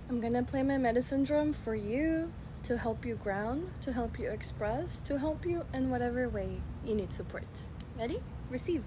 I'm gonna play my medicine drum for you to help you ground, to help you express, to help you in whatever way you need support. Ready? Receive.